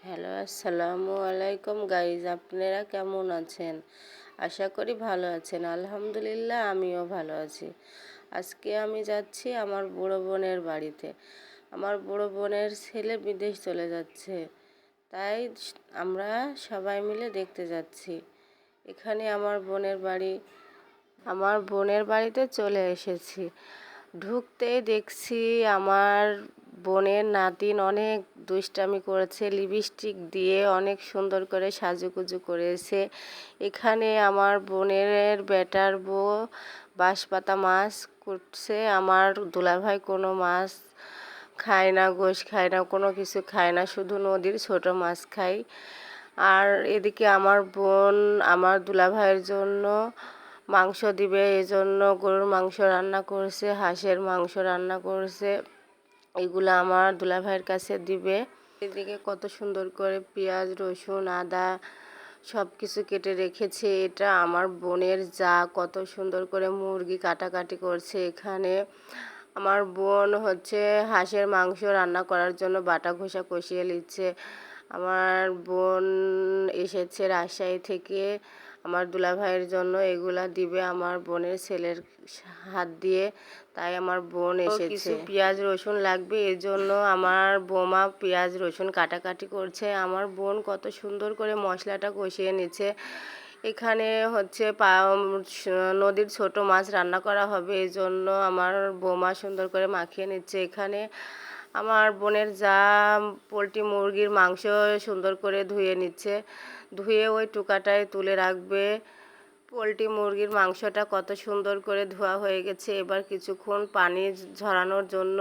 Hello, আসসালামু আলাইকুম guys. আপনারা কেমন আছেন? আশা করি ভালো আছেন। আলহামদুলিল্লাহ, আমিও ভালো আছি। আজকে আমি যাচ্ছি আমার বড় বোনের বাড়িতে। আমার বড় বোনের ছেলে বিদেশ চলে যাচ্ছে, তাই আমরা সবাই মিলে দেখতে যাচ্ছি। এখানে আমার বোনের বাড়ি। আমার বোনের বাড়িতে চলে এসেছি। ঢুকতেই দেখছি আমার বোনের নাতিন অনেক দুষ্টামি করেছে, লিপস্টিক দিয়ে অনেক সুন্দর করে সাজুগুজু করেছে। এখানে আমার বোনের বেটার বউ বাঁশপাতা মাছ করছে। আমার দুলাভাই কোনো মাছ খায় না, গোশ খায় না, কোনো কিছু খায় না, শুধু নদীর ছোট মাছ খায়। আর এদিকে আমার বোন আমার দুলাভাইয়ের জন্য মাংস দিবে, এজন্য গরুর মাংস রান্না করছে, হাঁসের মাংস রান্না করছে। এগুলো আমার দুলাভাইয়ের কাছে দিবে। এদিকে কত সুন্দর করে পেঁয়াজ, রসুন, আদা সব কিছু কেটে রেখেছে। এটা আমার বোনের যা কত সুন্দর করে মুরগি কাটাকাটি করছে। এখানে আমার বোন হচ্ছে হাঁসের মাংস রান্না করার জন্য বাটা ঘষা কষিয়ে নিচ্ছে। আমার বোন এসেছে রাজশাহী থেকে আমার দুলাভাইয়ের জন্য এগুলা দিবে আমার বোনের ছেলের হাত দিয়ে, তাই আমার বোন এসেছে। কিছু পেঁয়াজ রসুন লাগবে, এর জন্য আমার বোমা পেঁয়াজ রসুন কাটাকাটি করছে। আমার বোন কত সুন্দর করে মশলাটা কষিয়ে নিচ্ছে। এখানে হচ্ছে নদীর ছোট মাছ রান্না করা হবে, এই জন্য আমার বোমা সুন্দর করে মাখিয়ে নিচ্ছে। এখানে আমার বোনের যা পোলট্রি মুরগির মাংস সুন্দর করে ধুয়ে নিচ্ছে, ধুয়ে ওই টুকাটায় তুলে রাখবে। পোলট্রি মুরগির মাংসটা কত সুন্দর করে ধোয়া হয়ে গেছে। এবার কিছুক্ষণ পানি ঝরানোর জন্য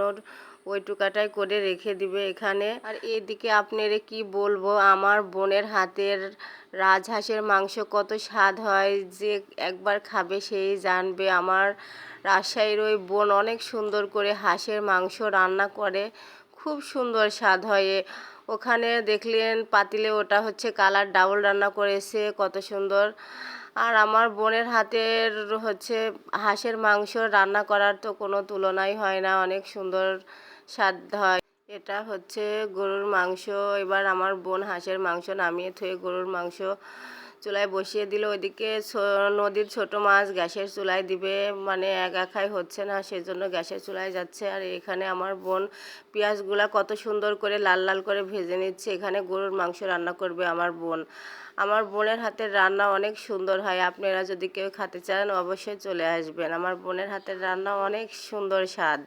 ওই টুকাটায় করে রেখে দিবে এখানে। আর এদিকে আপনারে কি বলবো, আমার বোনের হাতের রাজহাঁসের মাংস কত স্বাদ হয়, যে একবার খাবে সেই জানবে। আমার রাজশাহীর ওই বোন অনেক সুন্দর করে হাঁসের মাংস রান্না করে, খুব সুন্দর স্বাদ হয়। ওখানে দেখলেন পাতিলে ওটা হচ্ছে কালার ডাবল রান্না করেছে, কত সুন্দর। আর আমার বোনের হাতের হচ্ছে হাঁসের মাংস রান্না করার তো কোনো তুলনাই হয় না, অনেক সুন্দর স্বাদ হয়। এটা হচ্ছে গরুর মাংস। এবার আমার বোন হাঁসের মাংস নামিয়ে থুয়ে গরুর মাংস চুলায় বসিয়ে দিল। ওইদিকে নদীর ছোট মাছ গ্যাসের চুলায় দিবে, মানে একাই হচ্ছে না, সেজন্য গ্যাসের চুলায় যাচ্ছে। আর এখানে আমার বোন পেঁয়াজগুলা কত সুন্দর করে লাল লাল করে ভেজে নিচ্ছে। এখানে গরুর মাংস রান্না করবে আমার বোন। আমার বোনের হাতের রান্না অনেক সুন্দর হয়। আপনারা যদি কেউ খেতে চান অবশ্যই চলে আসবেন। আমার বোনের হাতের রান্না অনেক সুন্দর স্বাদ।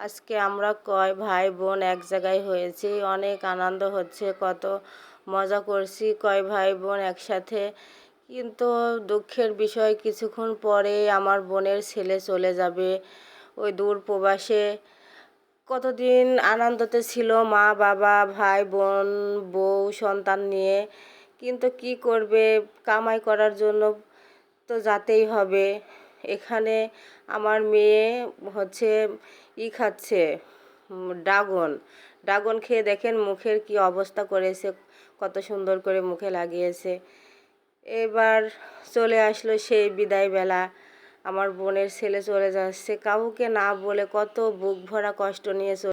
আজকে আমরা কয় ভাই বোন এক জায়গায় হয়েছি, অনেক আনন্দ হচ্ছে, কত মজা করছি কয় ভাই বোন একসাথে। কিন্তু দুঃখের বিষয়, কিছুক্ষণ পরে আমার বোনের ছেলে চলে যাবে ওই দূর প্রবাসে। কতদিন আনন্দতে ছিল মা বাবা ভাই বোন বউ সন্তান নিয়ে, কিন্তু কি করবে, কামাই করার জন্য তো যেতেই হবে। এখানে আমার মেয়ে হচ্ছে খাচ্ছে ড্রাগন। ড্রাগন খেয়ে দেখেন মুখের কি অবস্থা করেছে, কত সুন্দর করে মুখে লাগিয়েছে। এবার চলে আসলো সেই বিদায় বেলা, আমার বোনের ছেলে চলে যাচ্ছে, কাউকে না বলে কত বুক ভরা কষ্ট নিয়ে